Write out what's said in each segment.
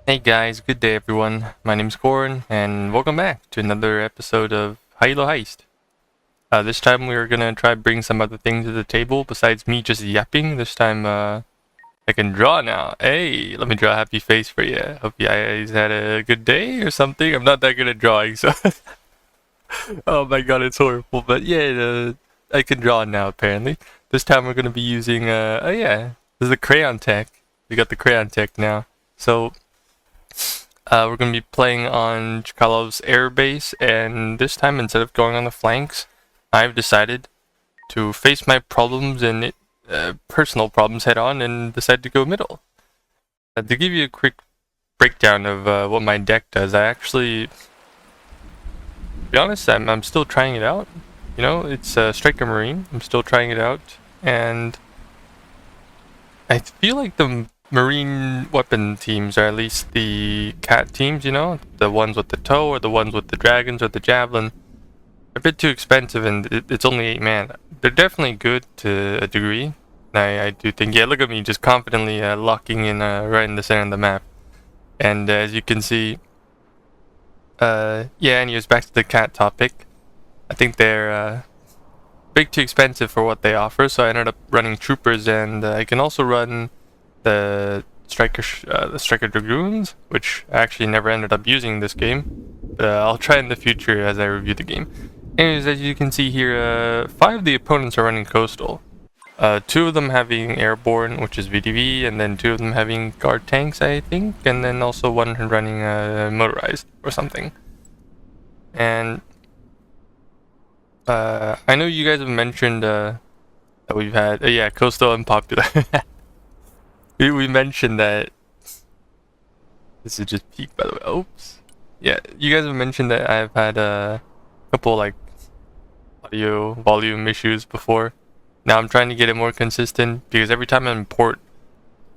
Hey guys, good day everyone. My name's Corn, and welcome back to another episode of Hallo Heist. This time we're gonna try bring some other things to the table besides me just yapping. This time I can draw now. Hey, let me draw a happy face for you. Hope you guys had a good day or something. I'm not that good at drawing, so oh my god, it's horrible. But yeah, I can draw now apparently. This time we're gonna be using oh yeah, this is the crayon tech. We got the crayon tech now. So we're going to be playing on Chkalovsk Airbase, and this time instead of going on the flanks, I've decided to face my problems and personal problems head on and decide to go middle. To give you a quick breakdown of what my deck does, I actually, to be honest, I'm still trying it out. You know, it's Stryker Marine. I'm still trying it out, and I feel like the marine weapon teams, or at least the cat teams, you know, the ones with the tow or the ones with the dragons or the javelin, are a bit too expensive, and it's only 8 man. They're definitely good to a degree. I do think, yeah, look at me just confidently locking in right in the center of the map. And as you can see, yeah, anyways, back to the cat topic. I think they're big too expensive for what they offer, so I ended up running troopers, and I can also run the Stryker Dragoons, which I actually never ended up using this game, but I'll try in the future as I review the game. Anyways, as you can see here, 5 of the opponents are running coastal. 2 of them having airborne, which is VDV, and then 2 of them having guard tanks, I think, and then also 1 running motorized or something. And I know you guys have mentioned that we've had, yeah, coastal unpopular. We mentioned that. This is just peak, by the way. Oops. Yeah, you guys have mentioned that I've had a couple like audio volume issues before. Now I'm trying to get it more consistent because every time I import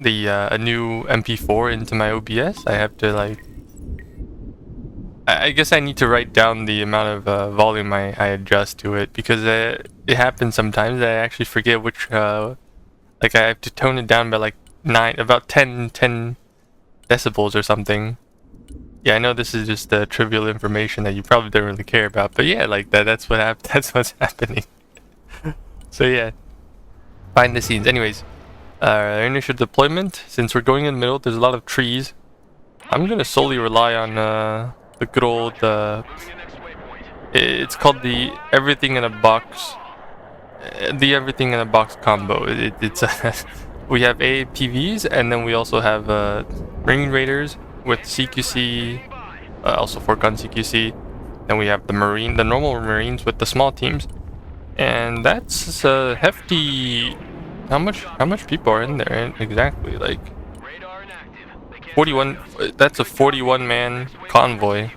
the a new MP4 into my OBS, I have to like. I guess I need to write down the amount of volume I adjust to it, because it happens sometimes that I actually forget which like I have to tone it down by like about 10 decibels or something. Yeah, I know this is just trivial information that you probably don't really care about, but yeah, like that's what's happening. So yeah, behind the scenes. Anyways, initial deployment. Since we're going in the middle, there's a lot of trees. I'm gonna solely rely on the good old it's called the everything in a box combo. It's we have APVs, and then we also have Ring Raiders with CQC, also 4-gun CQC. Then we have the normal Marines with the small teams, and that's a hefty. How much people are in there exactly? Like 41. That's a 41-man convoy.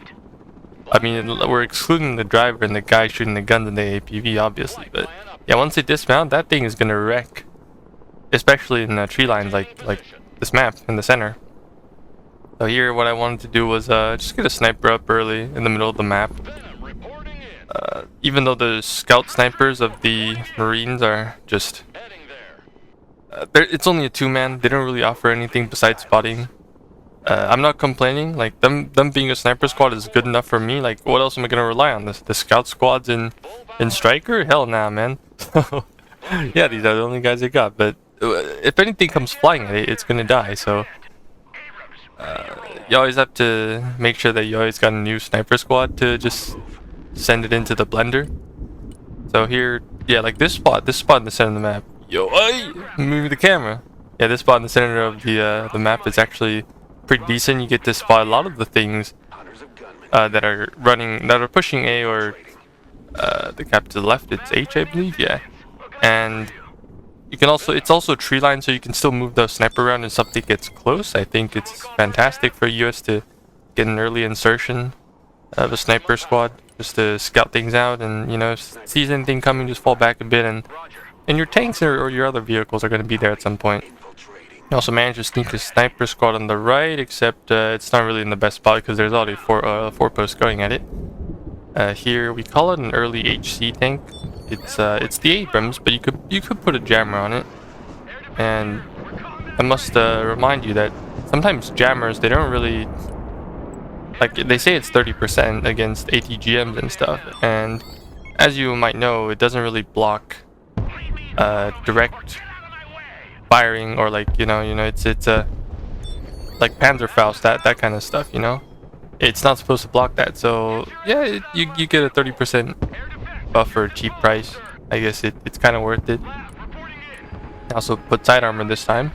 I mean, we're excluding the driver and the guy shooting the guns in the APV, obviously, but yeah, once they dismount, that thing is gonna wreck. Especially in tree lines like this map in the center. So here what I wanted to do was just get a sniper up early in the middle of the map. Even though the scout snipers of the Marines are just... it's only a 2-man, they don't really offer anything besides spotting. I'm not complaining, like them being a sniper squad is good enough for me. Like, what else am I gonna rely on? The scout squads in Stryker? Hell nah, man. Yeah, these are the only guys they got, but if anything comes flying at it, it's gonna die, so you always have to make sure that you always got a new sniper squad to just send it into the blender. So here, yeah, like this spot in the center of the map. Yo, ay! Move the camera. Yeah, this spot in the center of the map is actually pretty decent. You get to spot a lot of the things that are pushing A, or the cap to the left, it's H, I believe, yeah. And you can also, it's also tree line, so you can still move the sniper around if something gets close. I think it's fantastic for US to get an early insertion of a sniper squad, just to scout things out, and you know, if sees anything coming, just fall back a bit, and your tanks or your other vehicles are going to be there at some point. You also managed to sneak a sniper squad on the right, except it's not really in the best spot because there's already four posts going at it. Here we call it an early HC tank. It's the Abrams, but you could put a jammer on it. And I must remind you that sometimes jammers, they don't really, like, they say it's 30% against ATGMs and stuff, and as you might know, it doesn't really block direct firing, or like, it's like Panzerfaust, that kind of stuff, it's not supposed to block that. So yeah, you get a 30% buff for a cheap price. I guess it's kind of worth it. I also put side armor this time.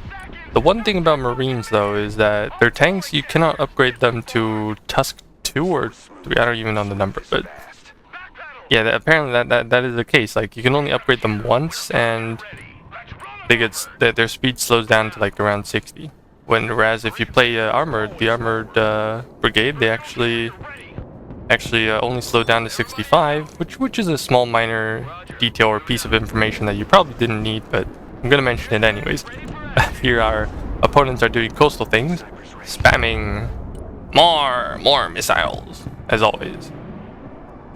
The one thing about Marines though is that their tanks, you cannot upgrade them to Tusk 2 or 3, I don't even know the number, but yeah, apparently that is the case. Like, you can only upgrade them once, and their speed slows down to like around 60. Whereas if you play the armored brigade, they actually only slow down to 65, which is a small minor detail or piece of information that you probably didn't need, but I'm gonna mention it anyways. Here our opponents are doing coastal things, spamming more missiles as always.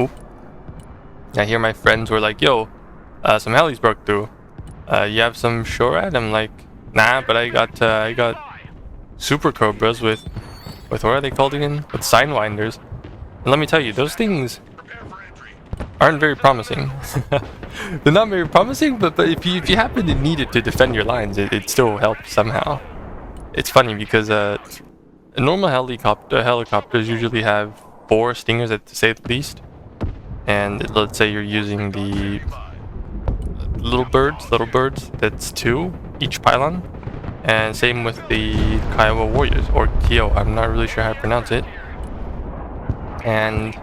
Oop. I hear my friends were like, "Yo, some helis broke through. You have some SHORAD?" I'm like, "Nah, but I got Super Cobras with what are they called again? With Sidewinders. And let me tell you, those things aren't very promising. They're not very promising, but if you happen to need it to defend your lines, it still helps somehow. It's funny because normal helicopters usually have 4 Stingers to say the least, and let's say you're using the little birds, that's 2 each pylon. And same with the Kiowa Warriors, or Kyo, I'm not really sure how to pronounce it. And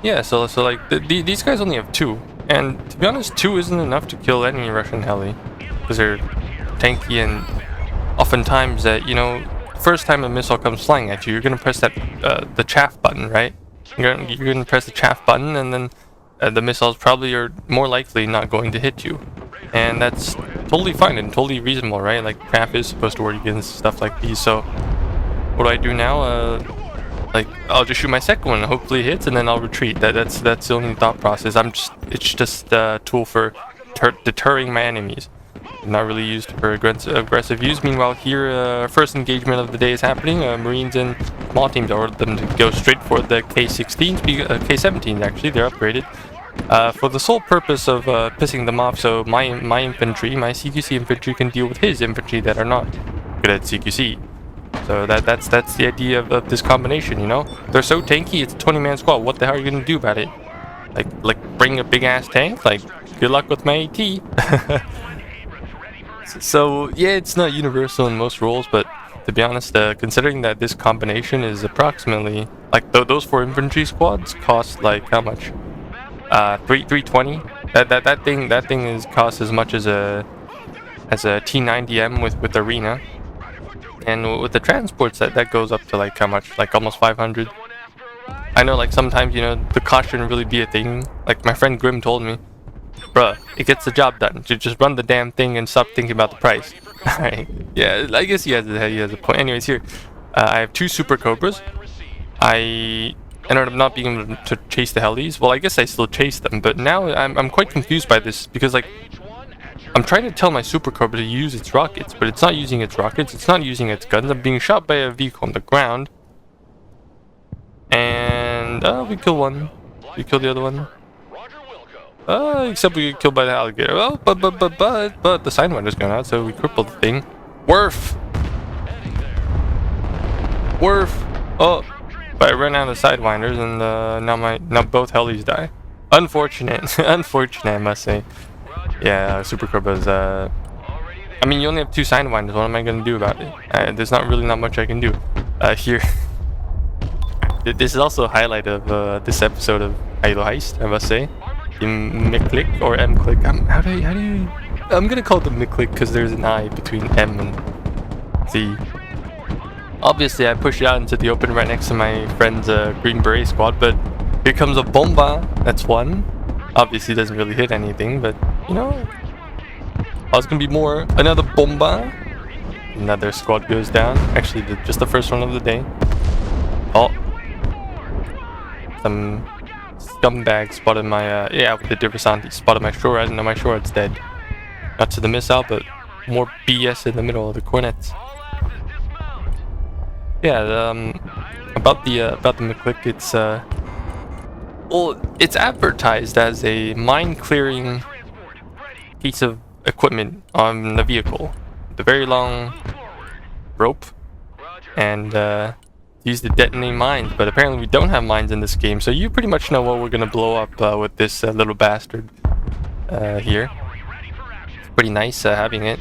yeah, so like these guys only have 2, and to be honest, 2 isn't enough to kill any Russian heli, because they're tanky, and oftentimes that first time a missile comes flying at you, you're gonna press that the chaff button, right? You're gonna press the chaff button, and then the missiles probably are more likely not going to hit you. And that's totally fine and totally reasonable, right? Like, chaff is supposed to work against stuff like these. So what do I do now? Like, I'll just shoot my second one, hopefully it hits, and then I'll retreat. That's the only thought process. It's just a tool for deterring my enemies, not really used for aggressive use. Meanwhile, here, first engagement of the day is happening. Marines and small teams ordered them to go straight for the K-16s, K-17s actually, they're upgraded. For the sole purpose of pissing them off, so my infantry, my CQC infantry, can deal with his infantry that are not good at CQC. So that's the idea of this combination, They're so tanky, it's a 20-man squad. What the hell are you gonna do about it? Like bring a big ass tank? Like, good luck with my AT. So yeah, it's not universal in most roles, but to be honest, considering that this combination is approximately like those 4 infantry squads cost like how much? 320. That thing is cost as much as a T90M with Arena, and with the transports that goes up to like how much? Like almost 500. I know, like, sometimes the cost shouldn't really be a thing. Like my friend Grim told me, bruh, it gets the job done. Just run the damn thing and stop thinking about the price. Alright, yeah, I guess he has a point. Anyways, here, I have 2 Super Cobras. I ended up not being able to chase the helis. Well, I guess I still chase them, but now I'm quite confused by this, because like, I'm trying to tell my Super Cobra to use its rockets, but it's not using its rockets, it's not using its guns. I'm being shot by a vehicle on the ground. And, we kill one. We kill the other one. Except we get killed by the alligator. Oh, but the Sidewinder's gone out, so we crippled the thing. Worf! Oh, but I ran out of Sidewinders, and now both helis die. Unfortunate. Unfortunate, I must say. Yeah, Super Cobras, I mean, you only have 2 Sidewinders. What am I gonna do about it? There's not much I can do. Here. This is also a highlight of this episode of Hallo Heist, I must say. MICLIC or M-click. How do you? I'm gonna call it the MICLIC because there's an I between M and C. Obviously, I push it out into the open right next to my friend's Green Beret squad, but here comes a bomba. That's one. Obviously, doesn't really hit anything, but oh, it's gonna be more. Another bomba. Another squad goes down. Actually, just the first one of the day. Oh, some scumbag spotted my with the Diversanti spotted my SHORAD, and now my SHORAD's dead. Not to the missile, but more BS in the middle of the cornets. Yeah, about the MICLIC, it's well, it's advertised as a mine clearing piece of equipment on the vehicle, the very long rope, and used to detonate mines. But apparently we don't have mines in this game, so you pretty much know what we're gonna blow up with this little bastard here. It's pretty nice having it.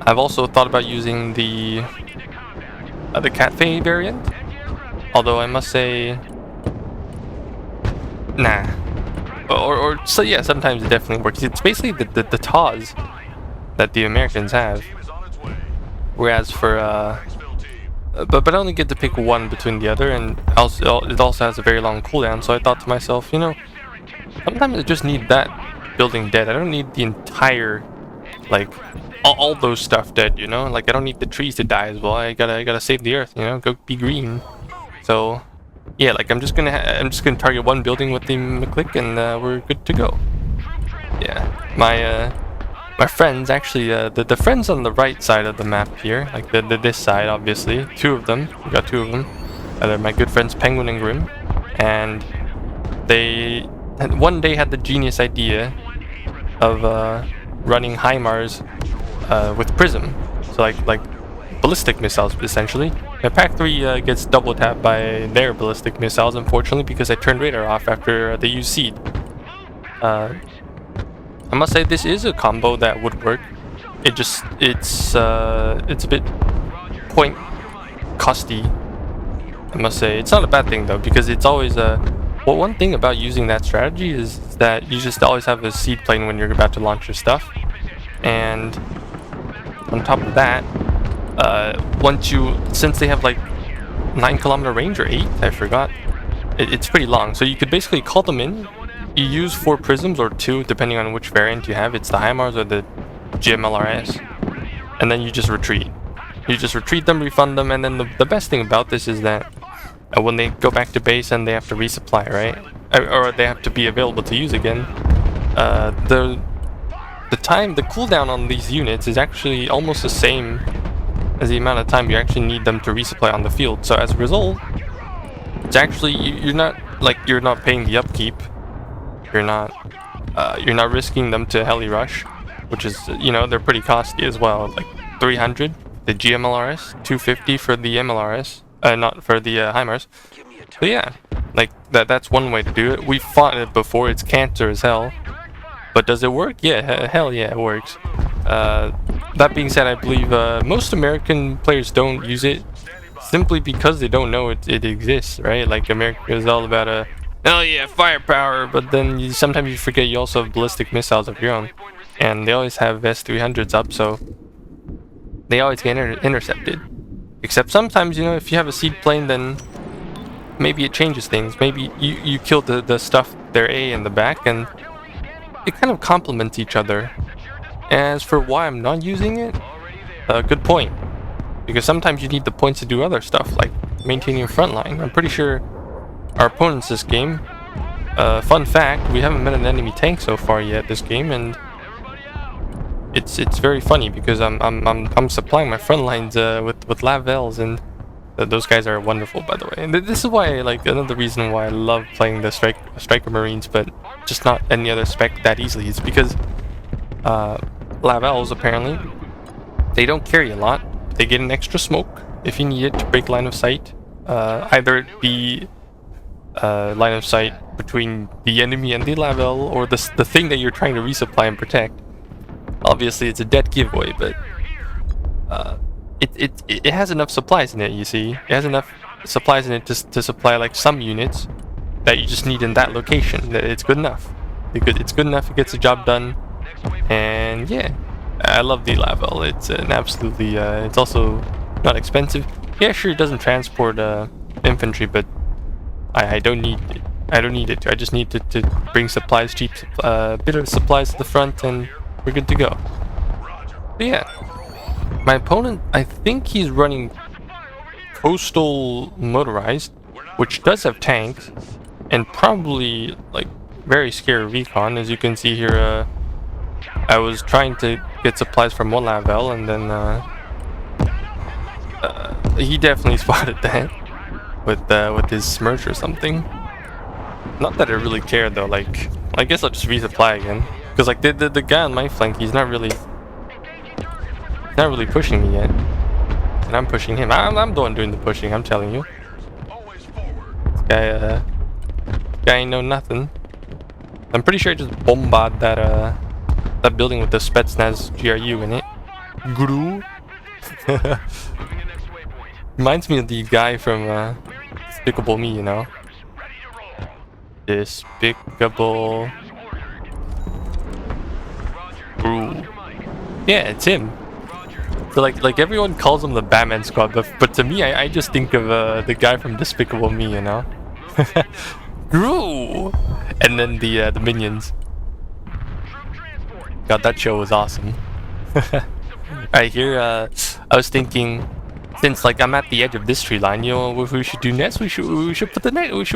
I've also thought about using the Catfay variant, although I must say, nah. Or so yeah, sometimes it definitely works. It's basically the TAWs that the Americans have, whereas for but I only get to pick one between the other, and also it also has a very long cooldown. So I thought to myself, you know, sometimes I just need that building dead. I don't need the entire, like, all those stuff dead. You know, like I don't need the trees to die as well. I gotta save the earth. You know, go be green. So yeah, like I'm just gonna target one building with the MICLIC, and we're good to go. Yeah, my friends actually, the friends on the right side of the map here, like this side, obviously, two of them. We got two of them. They're my good friends Penguin and Grim, and they one day had the genius idea of running HIMARS with Prism, so like ballistic missiles essentially. Now, Pack 3 gets double tapped by their ballistic missiles, unfortunately, because I turned radar off after they used seed. I must say this is a combo that would work. It's a bit point costy. I must say it's not a bad thing though, because it's always well, one thing about using that strategy is that you just always have a seed plane when you're about to launch your stuff, and on top of that, since they have like 9-kilometer range or 8, I forgot, it's pretty long, so you could basically call them in. You use 4 prisms or 2 depending on which variant you have. It's the HIMARS or the GMLRS, and then you just retreat. You just retreat them, refund them, and then the best thing about this is that when they go back to base and they have to resupply, right, or they have to be available to use again, the cooldown on these units is actually almost the same as the amount of time you actually need them to resupply on the field. So as a result, it's actually you're not paying the upkeep. You're not risking them to heli rush, which is, you know, they're pretty costly as well. Like 300 the GMLRS, 250 for the MLRS, not for the HIMARS. But yeah, like that's one way to do it. We've fought it before. It's cancer as hell. But does it work? Yeah, hell yeah, it works. That being said, I believe most American players don't use it simply because they don't know it exists, right? Like America is all about oh yeah, firepower, but then sometimes you forget you also have ballistic missiles of your own, and they always have S-300s up, so they always get intercepted. Except sometimes, you know, if you have a seed plane, then maybe it changes things. Maybe you kill the stuff, their A in the back, and it kind of complements each other. As for why I'm not using it, good point. Because sometimes you need the points to do other stuff, like maintaining your front line. I'm pretty sure our opponents this game, fun fact, we haven't met an enemy tank so far yet this game, and it's very funny because I'm supplying my front lines with Lavels, and those guys are wonderful, by the way. And this is why, like, another reason why I love playing the Stryker Marines, but just not any other spec that easily, is because Lavels, apparently, they don't carry a lot. They get an extra smoke if you need it to break line of sight. Either it be line of sight between the enemy and the Lavel, or the thing that you're trying to resupply and protect. Obviously, it's a dead giveaway, but it has enough supplies in it, you see. It has enough supplies in it to supply like some units that you just need in that location. It's good enough. It's good enough, it gets the job done. And yeah, I love the Lavel. It's an absolutely, it's also not expensive. Yeah, sure, it doesn't transport infantry, but I don't need it. I don't need it. I just need to bring supplies, cheap bit of supplies to the front, and we're good to go. But yeah, my opponent, I think he's running coastal motorized, which does have tanks, and probably like very scary recon. As you can see here, I was trying to get supplies from one Lavel, and then he definitely spotted that with his smirch or something. Not that I really care though. Like, I guess I'll just resupply again. Because like the guy on my flank, he's not really pushing me yet, and I'm pushing him. I'm the one doing the pushing. I'm telling you. This guy ain't know nothing. I'm pretty sure I just bombarded that building with the Spetsnaz GRU in it. Guru. Reminds me of the guy from Despicable Me, you know. Despicable Guru. Yeah, it's him. So like everyone calls him the Batman Squad, but to me, I just think of the guy from Despicable Me, you know. Gru! And then the minions. God, that show was awesome. Alright, here I was thinking, since like I'm at the edge of this tree line, you know what we should do next? We should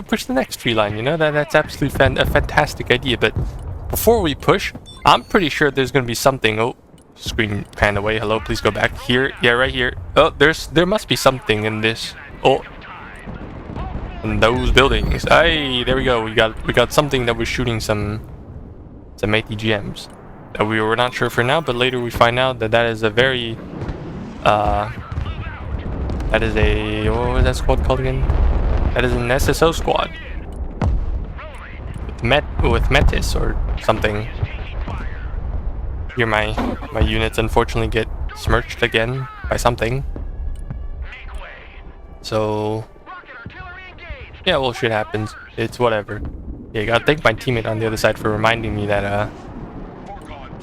push the next tree line. You know that's absolutely a fantastic idea. But before we push, I'm pretty sure there's gonna be something. Oh, screen pan away. Hello, please go back here. Yeah, right here. Oh, there must be something in this. Oh. In those buildings. Hey, there we go. We got something that was shooting some ATGMs that we were not sure for now, but later we find out that that is a very that is a what was that squad called again? That is an SSO squad with Metis or something. Here my units unfortunately get smirched again by something. So yeah, well, shit happens. It's whatever. Yeah, you gotta thank my teammate on the other side for reminding me that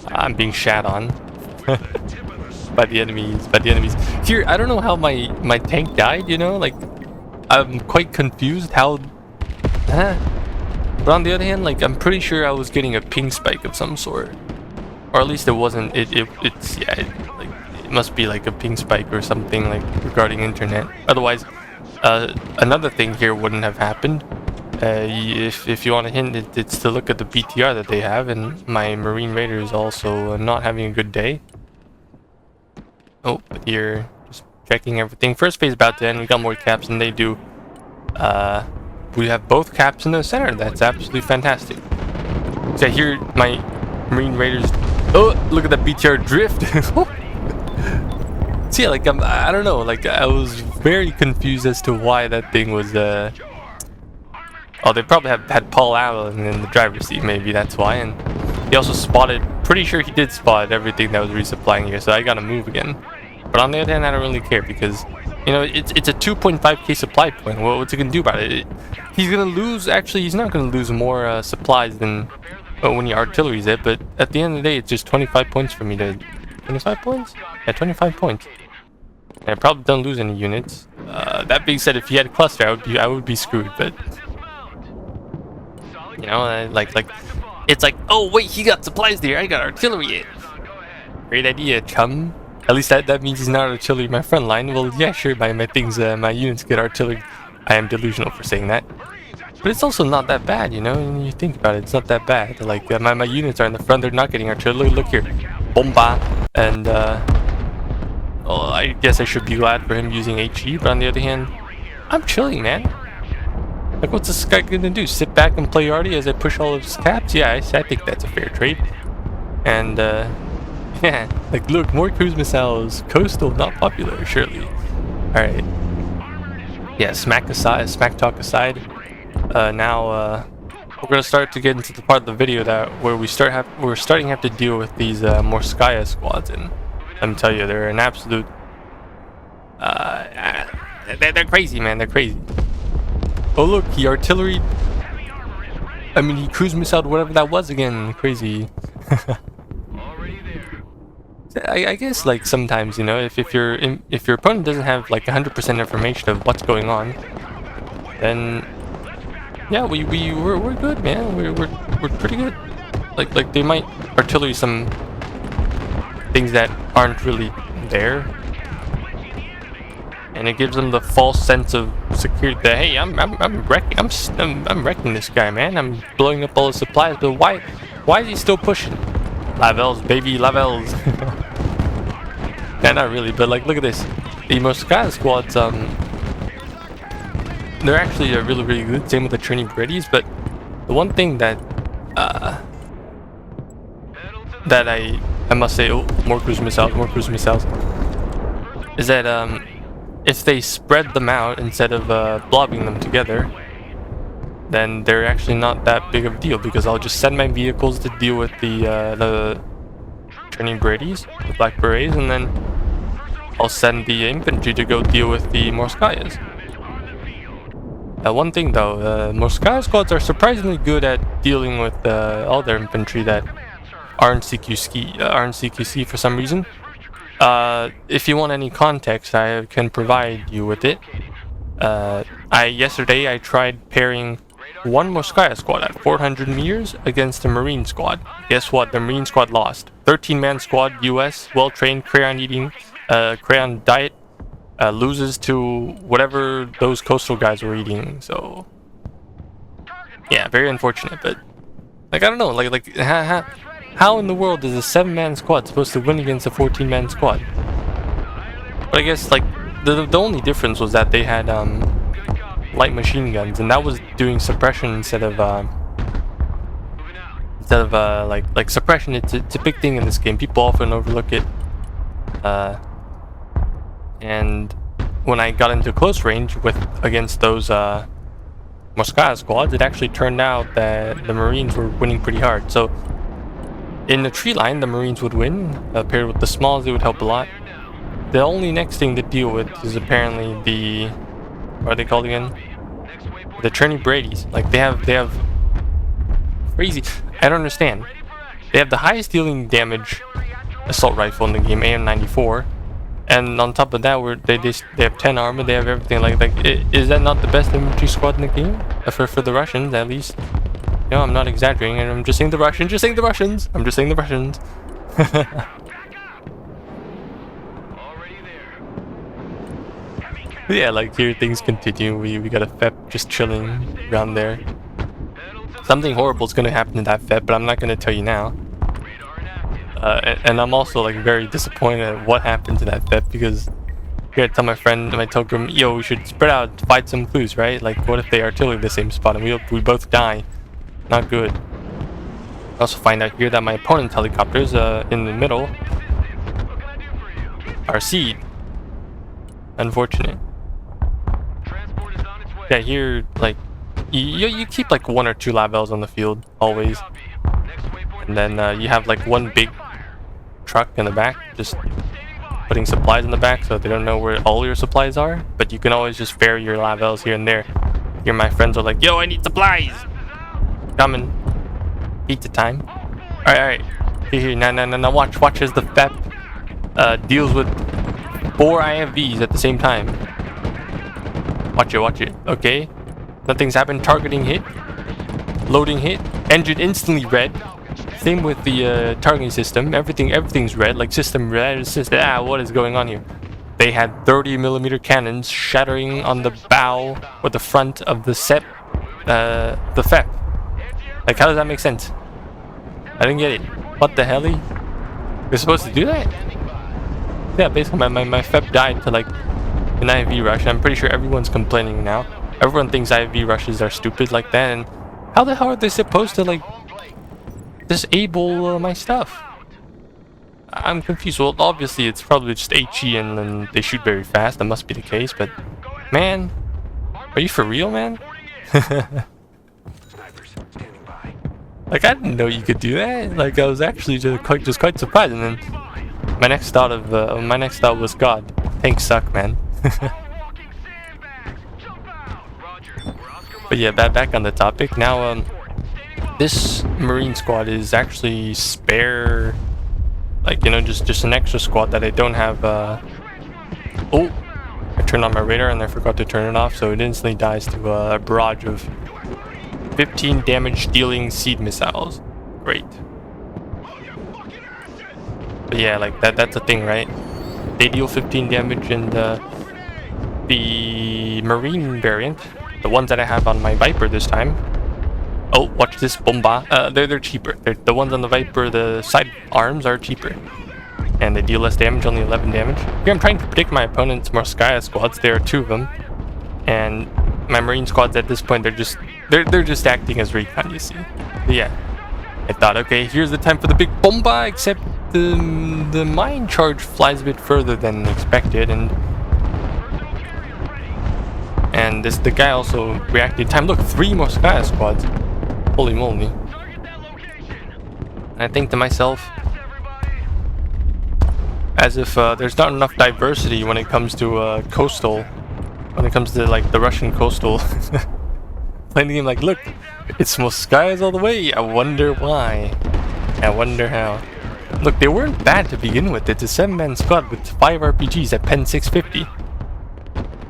I'm being shat on by the enemies. Here, I don't know how my tank died. You know, like I'm quite confused how. But on the other hand, like I'm pretty sure I was getting a ping spike of some sort, or at least it wasn't. It must be like a ping spike or something like regarding internet. Otherwise. Another thing here wouldn't have happened. If you want a hint, it's to look at the BTR that they have, and my Marine Raider is also not having a good day. Oh, but here, just checking everything. First phase about to end. We got more caps than they do. We have both caps in the center. That's absolutely fantastic. So here, my Marine Raiders. Oh, look at that BTR drift. So yeah, like I don't know, like I was very confused as to why that thing was oh, they probably had Paul Allen in the driver's seat, maybe that's why. And he also spotted, pretty sure he did spot everything that was resupplying here, so I gotta move again. But on the other hand, I don't really care because, you know, it's a 2.5k supply point. Well, what's he gonna do about it? He's gonna lose, actually he's not gonna lose more supplies than when he artilleries it, but at the end of the day, it's just 25 points for me to 25 points? Yeah, 25 points. And I probably don't lose any units. That being said, if he had a cluster, I would be screwed. But you know, like it's like, oh wait, he got supplies there. I got artillery. Great idea, chum. At least that means he's not artillery my front line. Well, yeah, sure. My units get artillery. I am delusional for saying that. But it's also not that bad, you know. When you think about it, it's not that bad. Like my units are in the front; they're not getting artillery. Look here, bomba, and well, I guess I should be glad for him using HE. But on the other hand, I'm chilling, man. Like, what's this guy gonna do? Sit back and play Artie as I push all of his caps? Yeah, I think that's a fair trade. And yeah, like look, more cruise missiles, coastal, not popular, surely. All right. Yeah, smack talk aside. Now we're gonna start to get into the part of the video where we're starting to have to deal with these Morskaya squads, and let me tell you, they're an absolute they're crazy, man. They're crazy. Oh look, he artillery. I mean, he cruise missile whatever that was again. Crazy. I guess like sometimes, you know, if your opponent doesn't have like 100% information of what's going on, then yeah, we're good, man. We're pretty good. Like they might artillery some things that aren't really there, and it gives them the false sense of security that, hey, I'm wrecking this guy, man. I'm blowing up all his supplies, but why is he still pushing? Lavels, baby, lavels. Yeah, not really, but like, look at this. the Morskaya squads, they're actually really, really good. Same with the training Breddies, but the one thing that I must say, oh, more cruise missiles, is that if they spread them out instead of blobbing them together, then they're actually not that big of a deal, because I'll just send my vehicles to deal with the training Breddies, the Black Berets, and then I'll send the infantry to go deal with the Morskayas. One thing though, Morskaya squads are surprisingly good at dealing with all their infantry that aren't CQC for some reason. If you want any context, I can provide you with it. Yesterday I tried pairing one Morskaya squad at 400 meters against a Marine squad. Guess what? The Marine squad lost. 13-man squad, US, well-trained, crayon eating, crayon diet, loses to whatever those coastal guys were eating. So yeah, very unfortunate. But like, I don't know, like how in the world is a 7-man squad supposed to win against a 14-man squad? But I guess like the only difference was that they had light machine guns, and that was doing suppression instead of like suppression. It's a big thing in this game. People often overlook it. And when I got into close range against those Morskaya squads, it actually turned out that the Marines were winning pretty hard. So in the tree line, the Marines would win. Paired with the smalls, it would help a lot. The only next thing to deal with is apparently the, what are they called again? The training Breddies. Like they have crazy. I don't understand. They have the highest dealing damage assault rifle in the game, AM94. And on top of that, they have 10 armor, they have everything. Like is that not the best infantry squad in the game? For the Russians, at least. No, I'm not exaggerating. I'm just saying the Russians. I'm just saying the Russians. Yeah, like here things continue. We got a FEP just chilling around there. Something horrible is gonna happen to that FEP, but I'm not gonna tell you now. And I'm also like very disappointed at what happened to that FEP, because here I tell my friend, I told him, yo, we should spread out to fight some clues, right? Like, what if they artillery the same spot and we both die? Not good. I also find out here that my opponent's helicopters in the middle are seed. Unfortunate. Yeah, here like you keep like 1 or 2 labels on the field always, and then you have like one big truck in the back just putting supplies in the back, so they don't know where all your supplies are, but you can always just ferry your labels here and there. Here my friends are like, yo, I need supplies, coming. Pizza time. Alright, here, now watch as the FEP deals with 4 IFVs at the same time. Watch it. Okay, nothing's happened. Targeting hit, loading hit, engine instantly red. Same with the targeting system. Everything's red. Like system red. What is going on here? They had 30mm cannons shattering on the bow or the front of the the FEP. Like, how does that make sense? I didn't get it. What the hell? You're supposed to do that? Yeah, basically my FEP died to like an IV rush. I'm pretty sure everyone's complaining now. Everyone thinks IV rushes are stupid like that, and how the hell are they supposed to like disable my stuff? I'm confused. Well, obviously it's probably just HE and then they shoot very fast. That must be the case, but man, are you for real, man? Like, I didn't know you could do that. Like, I was actually just quite surprised, and then my next thought was, God, tanks suck, man. But yeah, back on the topic now. This Marine squad is actually spare, like, you know, just an extra squad that I don't have. Oh, I turned on my radar and I forgot to turn it off, so it instantly dies to a barrage of 15 damage dealing seed missiles. Great. But yeah, like that's a thing, right? They deal 15 damage, and the Marine variant, the ones that I have on my Viper this time. Oh, watch this bomba. They're cheaper. The ones on the Viper, the side arms are cheaper. and they deal less damage, only 11 damage. Here I'm trying to predict my opponent's Morskaya squads. There are 2 of them, and my Marine squads at this point, they're just acting as recon, you see. But yeah, I thought, okay, here's the time for the big bomba, except the mine charge flies a bit further than expected, and the guy also reacted in time. Look, 3 Morskaya squads. Holy moly. And I think to myself, as if there's not enough diversity when it comes to coastal, when it comes to like the Russian coastal. Playing the game like, look, it's Morskaya's all the way. I wonder why. I wonder how. Look, they weren't bad to begin with. It's a 7-man squad with 5 RPGs at pen 650.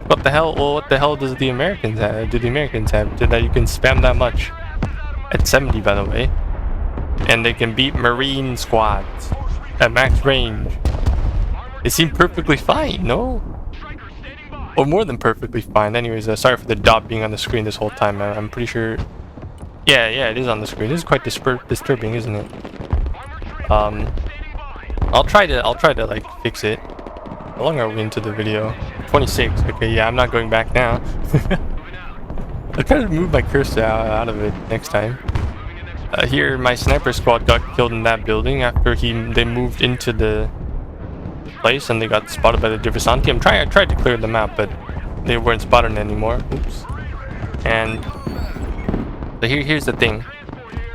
What the hell? Well, what the hell does the Americans have? Do the Americans have? That you can spam that much? At 70, by the way. And they can beat Marine squads at max range. They seem perfectly fine, no? Or more than perfectly fine. Anyways, sorry for the dot being on the screen this whole time. I'm pretty sure. Yeah, it is on the screen. This is quite disturbing, isn't it? I'll try to like fix it. How long are we into the video? 26. Okay, yeah, I'm not going back now. I'll try to move my cursor out of it next time. Here, my sniper squad got killed in that building after they moved into the place and they got spotted by the Diversanti. I tried to clear them out, but they weren't spotted anymore. Oops. And so here's the thing.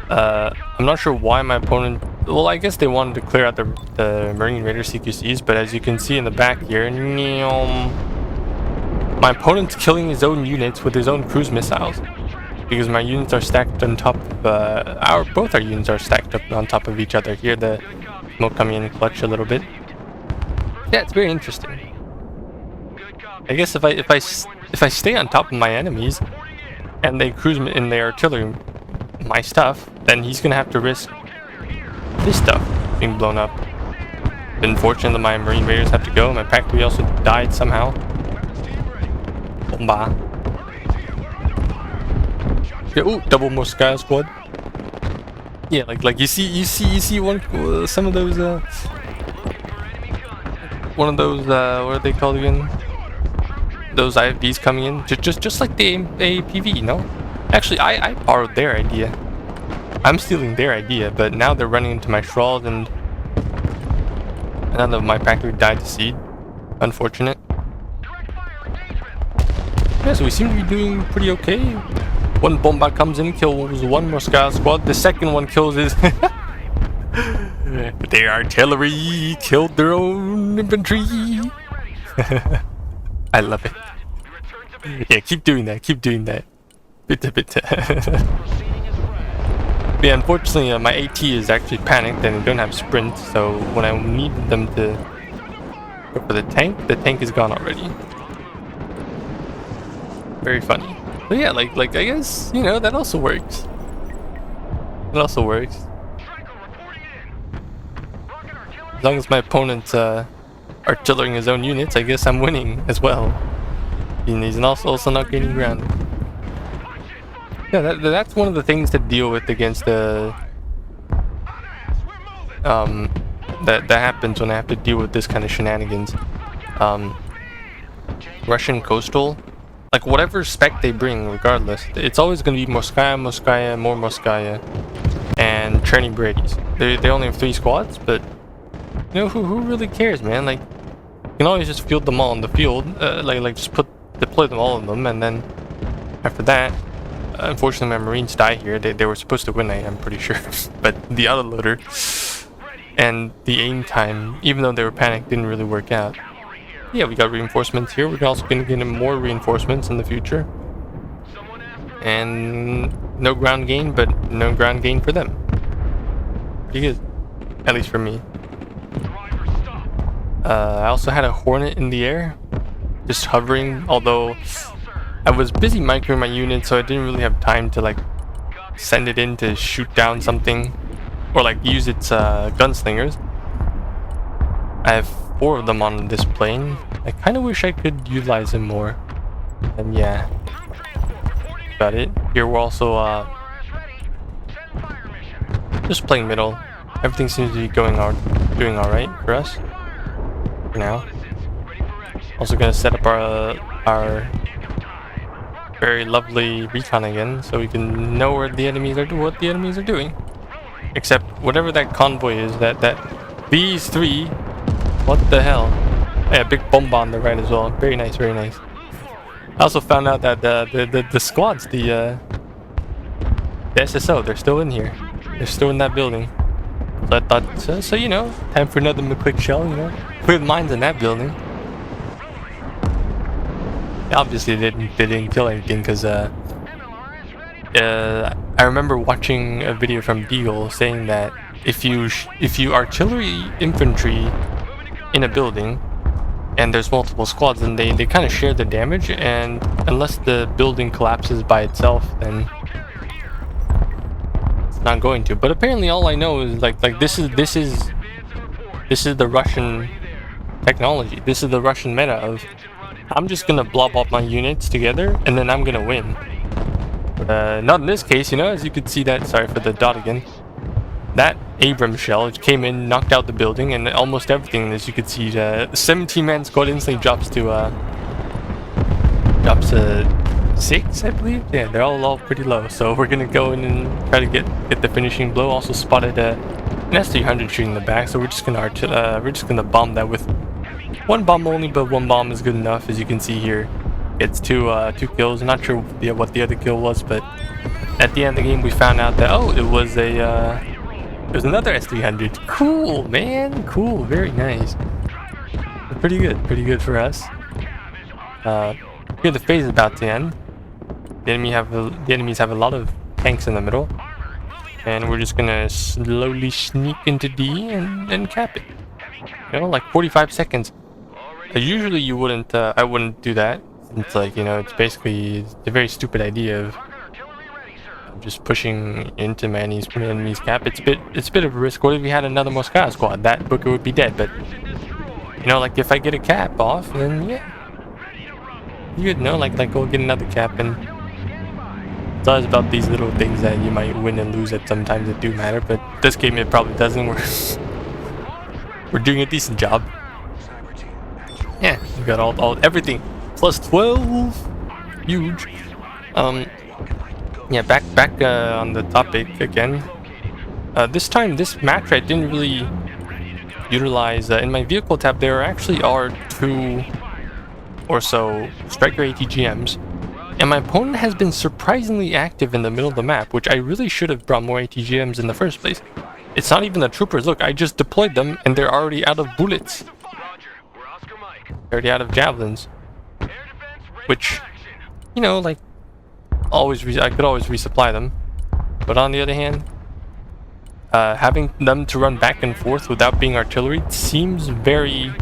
I'm not sure why my opponent. Well, I guess they wanted to clear out the Marine Raider CQCs, but as you can see in the back here, my opponent's killing his own units with his own cruise missiles. Because my units are stacked on top of, both our units are stacked up on top of each other. Here the smoke coming in clutch a little bit. Yeah, it's very interesting. I guess if I stay on top of my enemies and they cruise in their artillery my stuff, then he's gonna have to risk this stuff being blown up. But unfortunately, my Marine Raiders have to go. My Pack 3 also died somehow. Bomba. Yeah, ooh, double Morskaya squad. Yeah, like you see one some of those one of those what are they called again? Those IFBs coming in, just like the APV, no? Actually, I borrowed their idea. I'm stealing their idea, but now they're running into my Shrall, and none of my Pack 3 died to seed. Unfortunate. Yeah, so we seem to be doing pretty okay. One bomba comes in, kills one Morskaya squad. The second one kills his their artillery killed their own infantry. I love it. Yeah, keep doing that. Keep doing that. Bit. Yeah, unfortunately, my AT is actually panicked and they don't have sprint. So when I need them to go for the tank is gone already. Very funny. But yeah, like I guess, you know, that also works. It also works. As long as my opponent's artillerying his own units, I guess I'm winning as well. And he's also not gaining ground. Yeah, that's one of the things to deal with against the that happens when I have to deal with this kind of shenanigans. Russian coastal. Like, whatever spec they bring, regardless, it's always going to be Morskaya, more Morskaya, and Training Brady's. They only have 3 squads, but, you know, who really cares, man? Like, you can always just field them all in the field, like just deploy them all of them, and then after that, unfortunately my Marines die here. They were supposed to win, I'm pretty sure, but the autoloader and the aim time, even though they were panicked, didn't really work out. Yeah, we got reinforcements here. We're also going to get more reinforcements in the future. And no ground gain, but no ground gain for them. Pretty good. At least for me. I also had a Hornet in the air. Just hovering, although I was busy microing my unit, so I didn't really have time to like send it in to shoot down something. Or like use its gunslingers. I have 4 of them on this plane. I kind of wish I could utilize them more. And yeah, about it. Here we're also just playing middle. Everything seems to be going doing alright for us for now. Also gonna set up our very lovely recon again, so we can know where the enemies are, what the enemies are doing. Except whatever that convoy is, these three, what the hell? Yeah, big bomb on the right as well. Very nice, very nice. I also found out that the squads, the SSO, they're still in here. They're still in that building. So I thought, so you know, time for another MICLIC shell, you know. With mines in that building. Obviously they didn't kill anything because I remember watching a video from Deagle saying that if you artillery infantry in a building and there's multiple squads, then they kind of share the damage, and unless the building collapses by itself, then it's not going to. But apparently all I know is like this is the Russian technology. This is the Russian meta of I'm just gonna blob up my units together and then I'm gonna win. Not in this case, you know, as you could see that, sorry for the dot again. That Abrams shell came in, knocked out the building, and almost everything, as you could see, 17-man squad instantly drops to 6, I believe. Yeah, they're all pretty low. So we're gonna go in and try to get the finishing blow. Also spotted an S300 shooting in the back, so we're just gonna bomb that with one bomb only, but one bomb is good enough. As you can see here, it's two kills. I'm not sure what the other kill was, but at the end of the game we found out that it was another S300. Cool, man, cool, very nice. Pretty good for us. Here the phase is about to end. The enemies have a lot of tanks in the middle, and we're just gonna slowly sneak into D and cap it. You know, like 45 seconds. Usually you wouldn't, I wouldn't do that. It's like, you know, it's basically a very stupid idea of just pushing into my enemy's cap. It's a bit of a risk. What if we had another Morskaya squad? That Booker would be dead. But you know, like if I get a cap off, then yeah, you'd know, like go get another cap. And it's always about these little things that you might win and lose that sometimes it do matter. But this game it probably doesn't. We're doing a decent job. Yeah, we got all everything plus 12, huge. Yeah, back on the topic again. This time, this match I didn't really utilize. In my vehicle tab, there actually are 2 or so Stryker ATGMs, and my opponent has been surprisingly active in the middle of the map, which I really should have brought more ATGMs in the first place. It's not even the troopers. Look, I just deployed them, and they're already out of bullets. They're already out of javelins, which, you know, like. I could always resupply them, but on the other hand, having them to run back and forth without being artillery seems very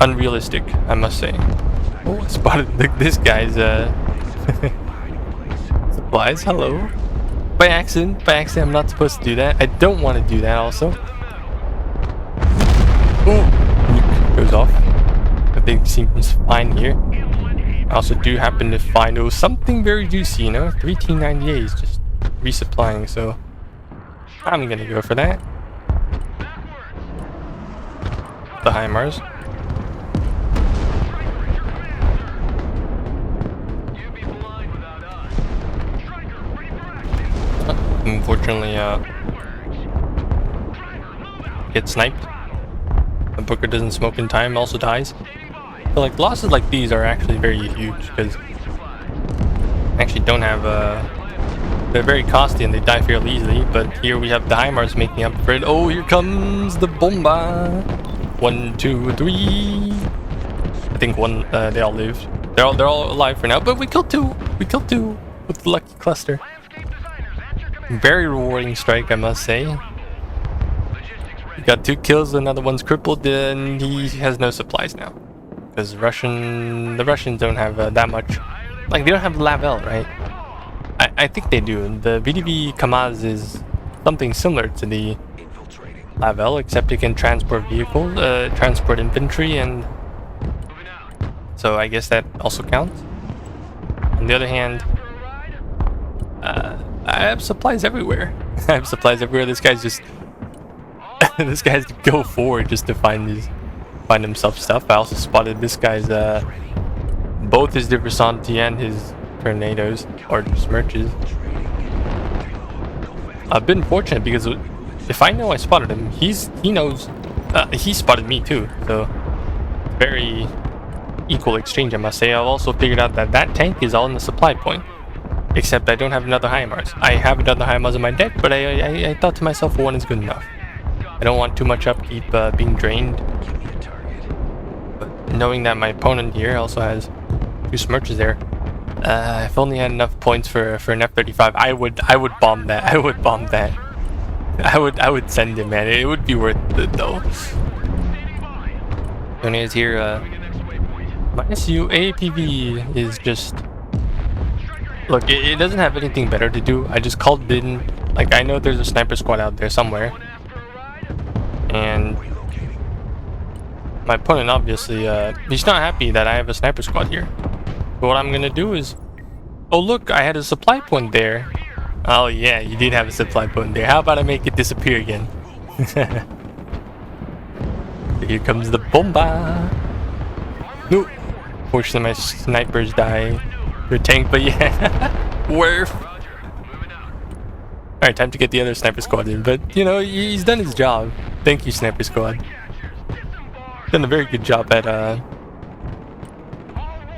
unrealistic, I must say. Oh, I spotted this guy's supplies. Hello. By accident, I'm not supposed to do that. I don't want to do that also. Oh, goes off. Everything seems fine here. I also do happen to find something very juicy, you know, 3 T98s just resupplying, so I'm gonna go for that. The HIMARS. Unfortunately, get sniped. The Booker doesn't smoke in time, also dies. So like losses like these are actually very huge because I actually don't have they're very costly and they die fairly easily, but here we have the HIMARS making up for it. Oh, here comes the bomba. 1, 2, 3. I think one they all lived. They're all alive for now, but we killed 2. We killed 2 with the lucky cluster. Very rewarding strike, I must say. We got 2 kills, another one's crippled, and he has no supplies now. Because the Russians don't have that much, like they don't have Lavel, right? I think they do. The VDV Kamaz is something similar to the Lavel, except it can transport vehicles, transport infantry, and so I guess that also counts. On the other hand, I have supplies everywhere. I have supplies everywhere. This guy's just This guy has to go forward just to find himself stuff. I also spotted this guy's both his Diversanti and his tornadoes or smirches. I've been fortunate because if I know I spotted him, he knows he spotted me too. So very equal exchange, I must say. I've also figured out that that tank is all in the supply point, except I don't have another HIMARS. I have another HIMARS on my deck, but I thought to myself, one is good enough. I don't want too much upkeep being drained. But knowing that my opponent here also has 2 smirches there, if only I had enough points for an F-35, I would bomb that. I would bomb that. I would send him, man. It would be worth it though. Tony is here. Minus U APV is just... Look, it doesn't have anything better to do. I just called it in. Like, I know there's a sniper squad out there somewhere. And my opponent obviously, he's not happy that I have a sniper squad here. But what I'm gonna do is... Oh look, I had a supply point there. Oh yeah, you did have a supply point there. How about I make it disappear again? Here comes the bomba. Nope. Fortunately my snipers die. Your tank, but yeah. Worth. Alright, time to get the other sniper squad in. But, you know, he's done his job. Thank you, sniper squad. Done a very good job at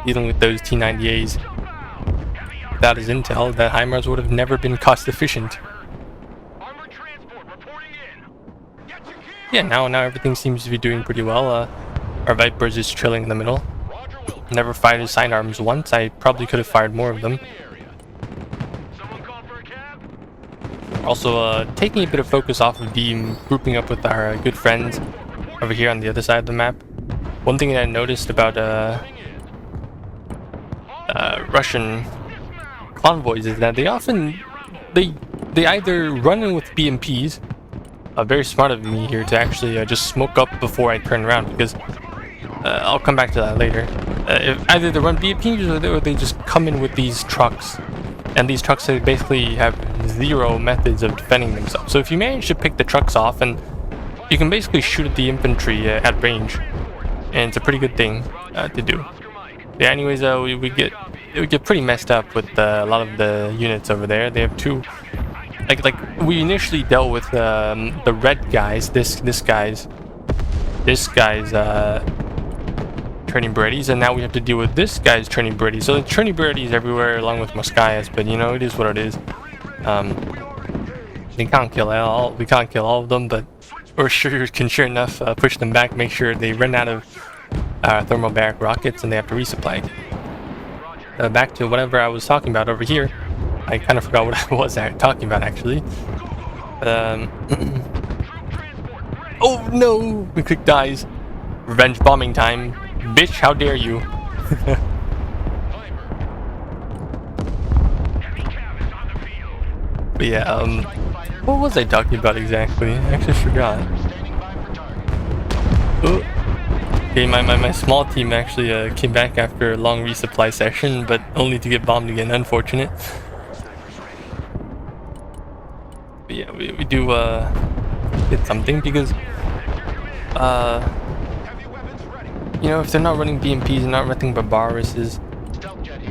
dealing with those T-90As. Without his intel, that HIMARS would have never been cost efficient. Yeah, now everything seems to be doing pretty well. Our Viper is just chilling in the middle. Never fired his sidearms once. I probably could have fired more of them. Also, taking a bit of focus off of the grouping up with our good friends over here on the other side of the map. One thing that I noticed about Russian convoys is that they often they either run in with BMPs. Very smart of me here to actually just smoke up before I turn around, because I'll come back to that later. If either they run BMPs or they just come in with these trucks, and these trucks basically have 0 methods of defending themselves. So if you manage to pick the trucks off, and you can basically shoot at the infantry at range, and it's a pretty good thing to do. Yeah. Anyways, we get pretty messed up with a lot of the units over there. They have 2. Like we initially dealt with the red guys. This guy's turning Berettis, and now we have to deal with this guy's turning Berettis. So the turning Berettis everywhere, along with Morskaya's. But you know, it is what it is. We can't kill all of them, but we're sure enough push them back, make sure they run out of thermal barrack rockets, and they have to resupply. Back to whatever I was talking about over here. I kind of forgot what I was talking about, actually. Oh no! MICLIC dies. Revenge bombing time. Bitch, how dare you? But yeah, what was I talking about exactly? I actually forgot. Oh. Okay, my small team actually came back after a long resupply session, but only to get bombed again. Unfortunate. But yeah, we do get something, because you know, if they're not running BMPs and not running Barbaruses,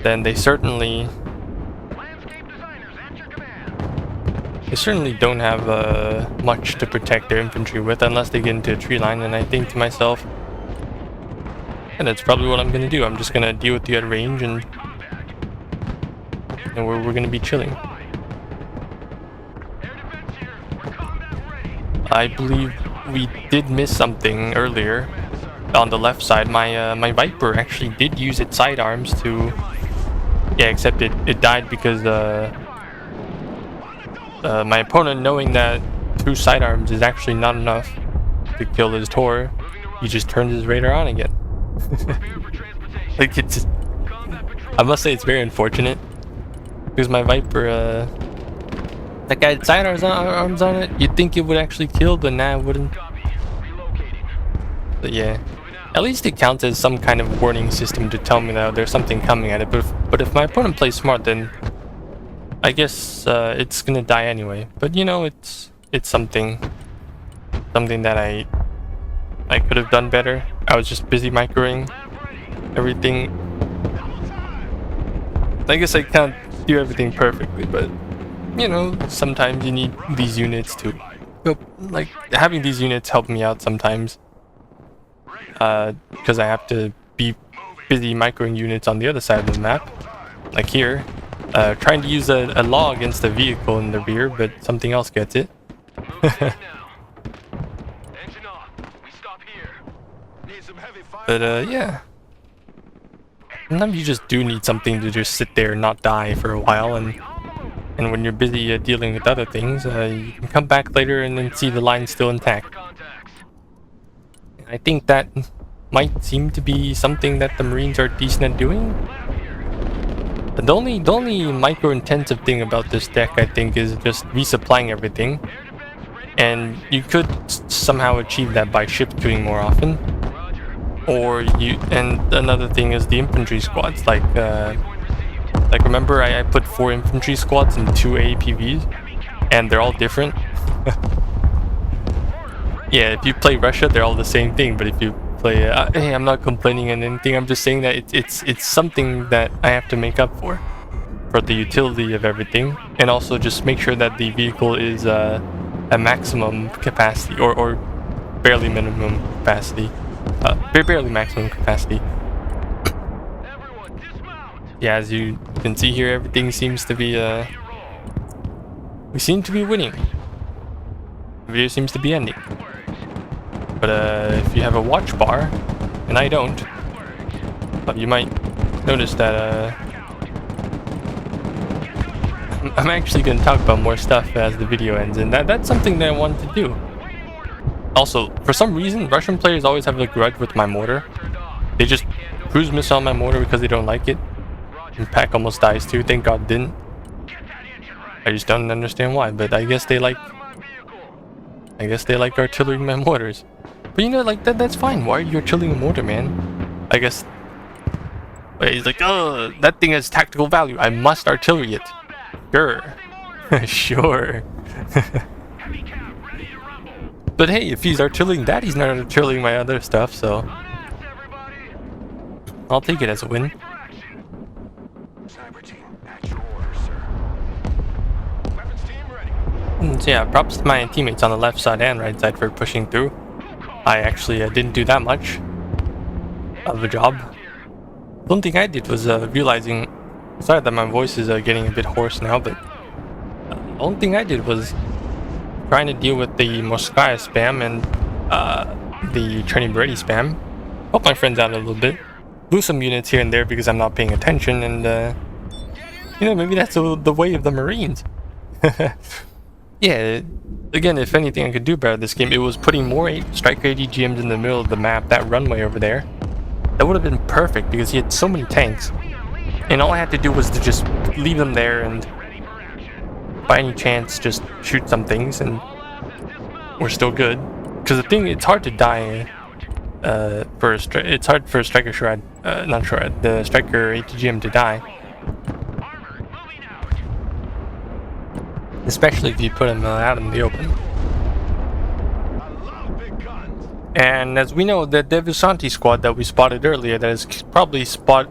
then they certainly don't have much to protect their infantry with, unless they get into a tree line. And I think to myself, and that's probably what I'm gonna do. I'm just gonna deal with you at range, and we're gonna be chilling. I believe we did miss something earlier on the left side. My Viper actually did use its sidearms to... Yeah, except it died because my opponent, knowing that 2 sidearms is actually not enough to kill his Tor, he just turned his radar on again. Like, it's... I must say it's very unfortunate, because my Viper, that guy had sidearms on it. You'd think it would actually kill, but nah, it wouldn't. But yeah, at least it counts as some kind of warning system to tell me that there's something coming at it. But if my opponent plays smart, then I guess it's gonna die anyway. But you know, it's something something that I could have done better. I was just busy microing everything. I guess I can't do everything perfectly, but you know, sometimes you need these units to, like, having these units help me out sometimes. Because I have to be busy microing units on the other side of the map, like here, trying to use a law against a vehicle in the rear, but something else gets it. But yeah, sometimes you just do need something to just sit there and not die for a while, and when you're busy dealing with other things, you can come back later and then see the line still intact. I think that might seem to be something that the Marines are decent at doing. But the only micro-intensive thing about this deck, I think, is just resupplying everything. And you could somehow achieve that by ship queuing more often. And another thing is the infantry squads. Like remember I put 4 infantry squads and 2 APVs, and they're all different. Yeah, if you play Russia, they're all the same thing. But if you play, hey, I'm not complaining on anything. I'm just saying that it's something that I have to make up for the utility of everything, and also just make sure that the vehicle is a maximum capacity or barely minimum capacity, barely maximum capacity. Yeah, as you can see here, everything seems to be we seem to be winning. The video seems to be ending. But if you have a watch bar, and I don't, you might notice that I'm actually going to talk about more stuff as the video ends, and that's something that I wanted to do. Also, for some reason, Russian players always have a grudge with my mortar. They just cruise missile my mortar because they don't like it. And Pack almost dies too, thank God didn't. I just don't understand why, but I guess they like artillery my mortars. But you know, like, that's fine. Why are you artillerying a mortar, man? I guess... Wait, he's like, oh, that thing has tactical value. I must artillery it. Sure. Sure. But hey, if he's artillerying that, he's not artillerying my other stuff, so... I'll take it as a win. So yeah, props to my teammates on the left side and right side for pushing through. I actually didn't do that much of a job. The only thing I did was realizing... Sorry that my voice is getting a bit hoarse now, but... the only thing I did was trying to deal with the Morskaya spam and the training Brady spam. Help my friends out a little bit. Lose some units here and there because I'm not paying attention, and you know, maybe that's the way of the Marines. Yeah, again, if anything I could do better this game, it was putting more Stryker ADGMs in the middle of the map, that runway over there. That would have been perfect because he had so many tanks. And all I had to do was to just leave them there and by any chance just shoot some things and we're still good. Because the thing, it's hard to die it's hard for a Stryker Shred, the Stryker ATGM to die. Especially if you put him out in the open. And as we know, the Devisanti squad that we spotted earlier, that has probably spotted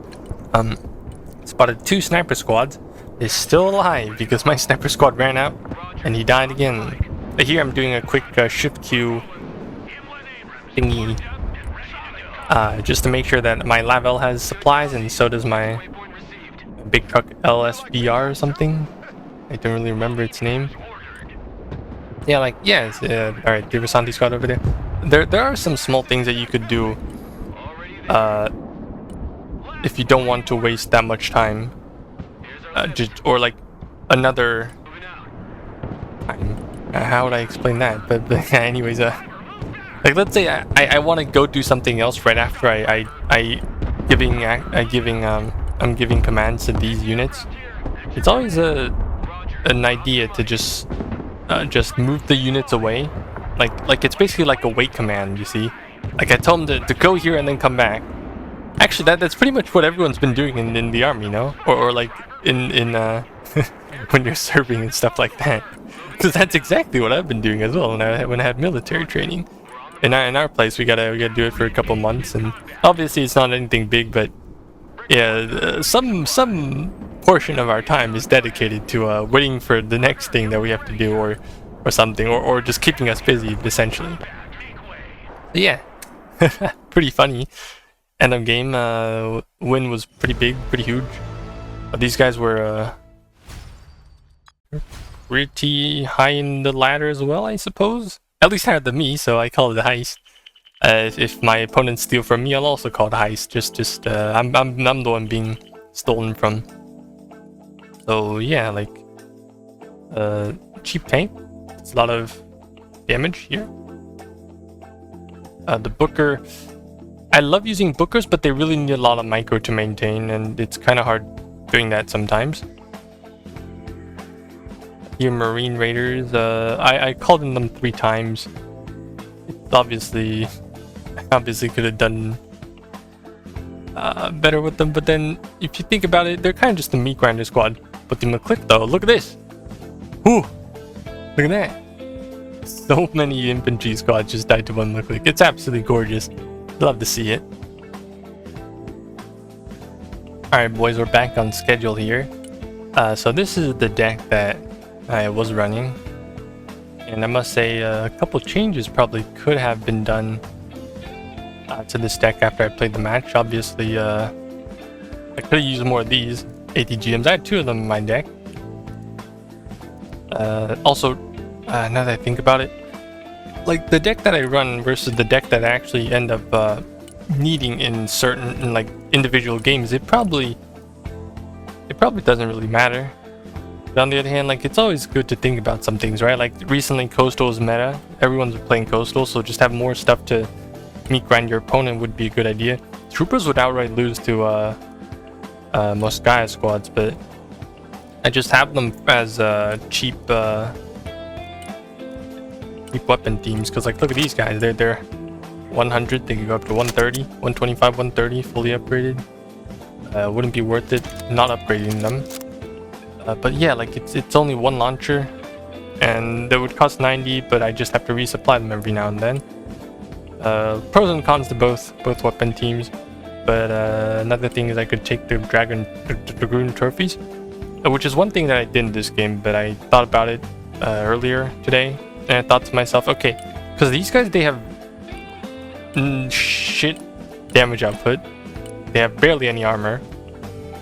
2 sniper squads, is still alive because my sniper squad ran out and he died again. Here I'm doing a quick shift queue thingy, just to make sure that my Laval has supplies, and so does my big truck LSVR or something. I don't really remember its name. Yeah, like, yeah, alright, Devisanti squad over there. There are some small things that you could do if you don't want to waste that much time. Or like another time. How would I explain that? But anyways, like, let's say I want to go do something else right after I'm giving commands to these units. It's always an idea to just move the units away. Like it's basically like a wait command, you see. Like I tell them to go here and then come back. Actually, that's pretty much what everyone's been doing in the army, no? Or like in when you're serving and stuff like that. Because that's exactly what I've been doing as well when I had military training. In our place, we gotta do it for a couple months, and obviously it's not anything big, but yeah, some portion of our time is dedicated to waiting for the next thing that we have to do, or something, or just keeping us busy, essentially. But yeah, pretty funny. End of game win was pretty big, pretty huge. These guys were pretty high in the ladder as well, I suppose. At least higher than me, so I call it a heist. If my opponents steal from me, I'll also call it a heist. Just I'm the one being stolen from. So yeah, like cheap tank. It's a lot of damage here. The Booker. I love using Bookers, but they really need a lot of micro to maintain, and it's kind of hard doing that sometimes. Here, Marine Raiders. I called in them 3 times. It's obviously could have done better with them, but then if you think about it, they're kind of just a meat grinder squad. But the MICLIC though, look at this. Whew! Look at that. So many infantry squads just died to one MICLIC. It's absolutely gorgeous. Love to see it. Alright boys, we're back on schedule here. So this is the deck that I was running. And I must say a couple changes probably could have been done to this deck after I played the match. Obviously, I could have used more of these ATGMs. I had 2 of them in my deck. Also, now that I think about it, like the deck that I run versus the deck that I actually end up needing in certain like individual games, it probably doesn't really matter. But on the other hand, like it's always good to think about some things, right? Like recently Coastal is meta, everyone's playing Coastal, so just have more stuff to meat grind your opponent would be a good idea. Troopers would outright lose to Morskaya squads, but I just have them as cheap weapon teams, because like look at these guys, they're 100, they can go up to 130, 125, 130 fully upgraded. Wouldn't be worth it not upgrading them. But yeah, like it's only 1 launcher and they would cost 90, but I just have to resupply them every now and then. Pros and cons to both weapon teams, but another thing is I could take the Dragoon trophies, which is one thing that I did in this game, but I thought about it earlier today. And I thought to myself, okay, because these guys, they have shit damage output. They have barely any armor.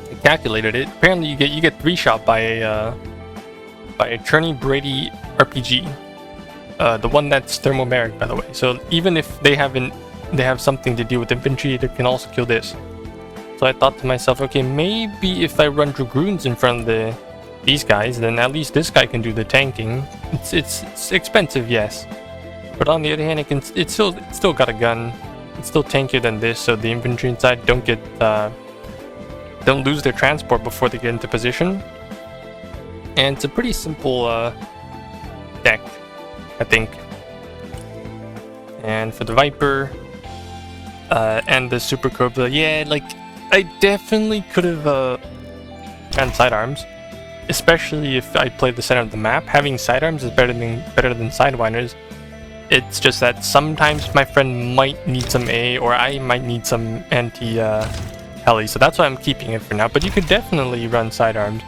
I calculated it. Apparently, you get 3 shot by a Cherney Brady RPG, the one that's thermomeric, by the way. So even if they have something to do with infantry, they can also kill this. So I thought to myself, okay, maybe if I run Dragoons in front of these guys, then at least this guy can do the tanking. It's expensive, yes, but on the other hand, it's still got a gun. It's still tankier than this, so the infantry inside don't lose their transport before they get into position. And it's a pretty simple deck, I think. And for the Viper and the Super Cobra, yeah, like I definitely could have ran sidearms. Especially if I play the center of the map, having sidearms is better than sidewinders. It's just that sometimes my friend might need some A, or I might need some anti-heli, so that's why I'm keeping it for now. But you could definitely run sidearms.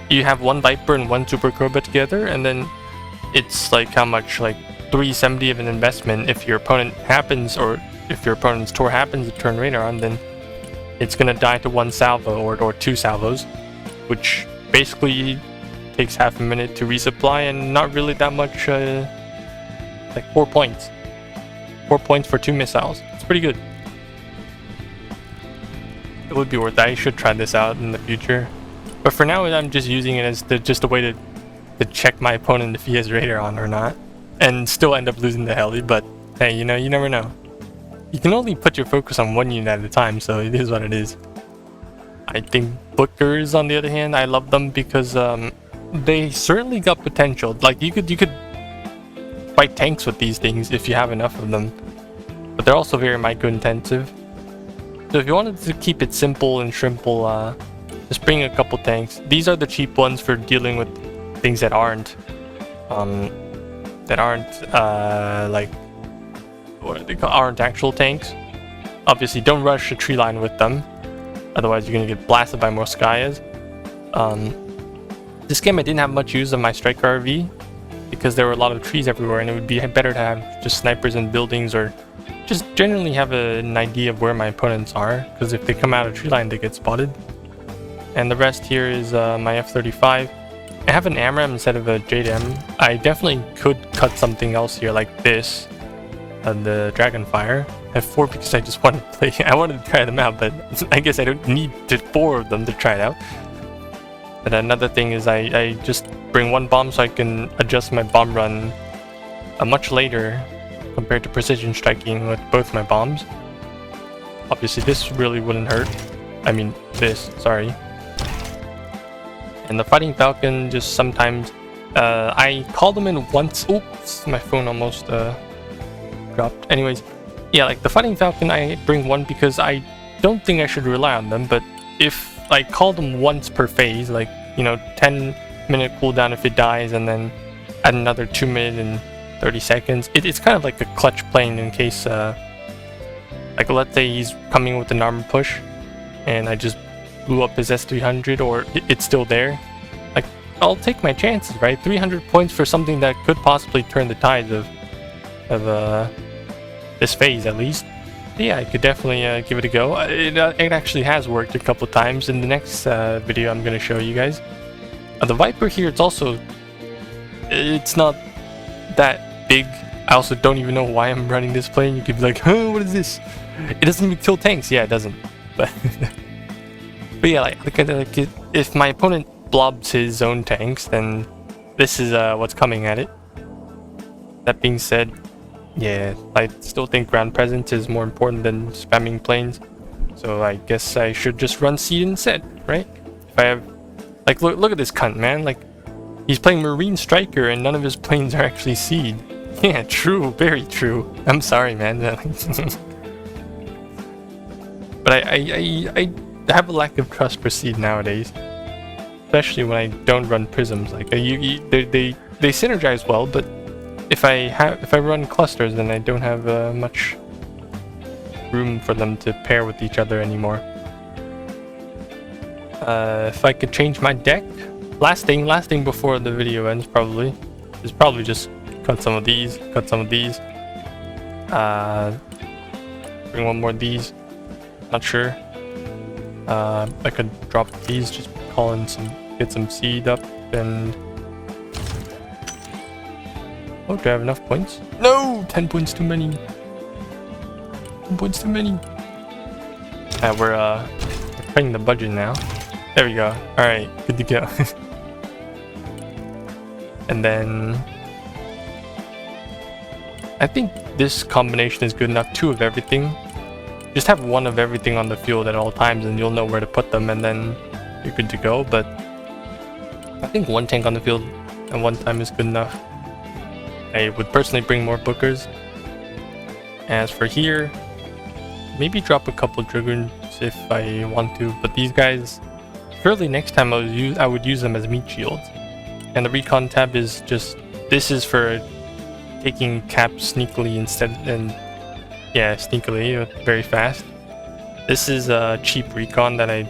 You have 1 Viper and 1 Super Cobra together, and then it's like how much, like 370 of an investment. If your opponent happens, or if your opponent's tour happens to turn radar on, then it's gonna die to 1 salvo or 2 salvos, which basically takes half a minute to resupply, and not really that much, like 4 points. 4 points for 2 missiles. It's pretty good. It would be worth it. I should try this out in the future. But for now, I'm just using it as just a way to check my opponent if he has radar on or not. And still end up losing the heli, but hey, you know, you never know. You can only put your focus on 1 unit at a time, so it is what it is. I think Bookers, on the other hand, I love them because they certainly got potential. Like you could fight tanks with these things if you have enough of them, but they're also very micro intensive. So if you wanted to keep it simple and shrimple, just bring a couple tanks. These are the cheap ones for dealing with things that aren't like, what are they called? Aren't actual tanks. Obviously, don't rush a tree line with them, otherwise you're gonna get blasted by Morskayas. This game I didn't have much use of my Stryker RV because there were a lot of trees everywhere, and it would be better to have just snipers in buildings or just generally have an idea of where my opponents are, because if they come out of tree line they get spotted. And the rest here is my F-35. I have an AMRAM instead of a JDM. I definitely could cut something else here like this, the Dragonfire. I have 4 because I just wanted to play. I wanted to try them out, but I guess I don't need 4 of them to try it out. But another thing is I just bring 1 bomb so I can adjust my bomb run much later compared to precision striking with both my bombs. Obviously this really wouldn't hurt. I mean this, sorry. And the Fighting Falcon just sometimes, I call them in once. Oops, my phone almost dropped. Anyways, yeah, like the Fighting Falcon I bring 1 because I don't think I should rely on them, but if I call them once per phase, like, you know, 10-minute cooldown if it dies, and then add another 2 minutes and 30 seconds. It's kind of like a clutch plane in case, like let's say he's coming with an armor push, and I just blew up his S300, or it's still there. Like, I'll take my chances, right? 300 points for something that could possibly turn the tides of this phase at least. Yeah, I could definitely give it a go. It actually has worked a couple times. In the next video I'm going to show you guys. The Viper here, it's not that big. I also don't even know why I'm running this plane. You could be like, huh, what is this? It doesn't even kill tanks. Yeah, it doesn't. But but yeah, like if my opponent blobs his own tanks, then this is what's coming at it. That being said, yeah, I still think ground presence is more important than spamming planes. So I guess I should just run seed instead, right? If I have, like, look at this cunt, man. Like, he's playing Marine Stryker and none of his planes are actually seed. Yeah, true, very true. I'm sorry, man. But I have a lack of trust for seed nowadays, especially when I don't run prisms. Like, they synergize well, but if I run clusters, then I don't have much room for them to pair with each other anymore. If I could change my deck, last thing before the video ends probably is just cut some of these, bring 1 more of these. Not sure. I could drop these, just call in get some seed up, and oh, do I have enough points? No! 10 points too many. 10 points too many. We're playing the budget now. There we go. Alright, good to go. And then I think this combination is good enough. 2 of everything. Just have 1 of everything on the field at all times and you'll know where to put them, and then you're good to go. But I think 1 tank on the field at one time is good enough. I would personally bring more Bookers. As for here, maybe drop a couple Dragoons if I want to, but these guys, surely next time I would use them as meat shields. And the recon tab is just, this is for taking caps sneakily instead, and yeah, sneakily, very fast. This is a cheap recon that I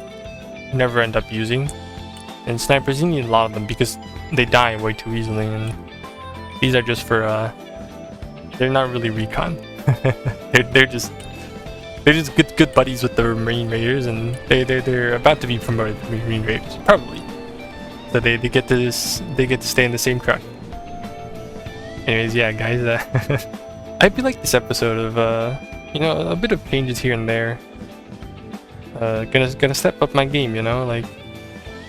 never end up using. And snipers, you need a lot of them because they die way too easily, and these are just for they're not really recon. they're just good buddies with the Marine Raiders, and they're about to be promoted to Marine Raiders probably. So they get to stay in the same truck. Anyways, yeah, guys, I hope you like this episode of you know, a bit of changes here and there. Gonna step up my game, you know, like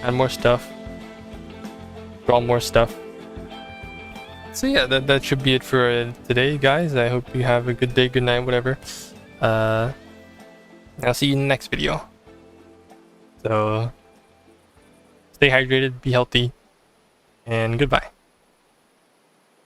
add more stuff, draw more stuff. So yeah, that should be it for today, guys. I hope you have a good day, good night, whatever. I'll see you in the next video. So stay hydrated, be healthy, and goodbye.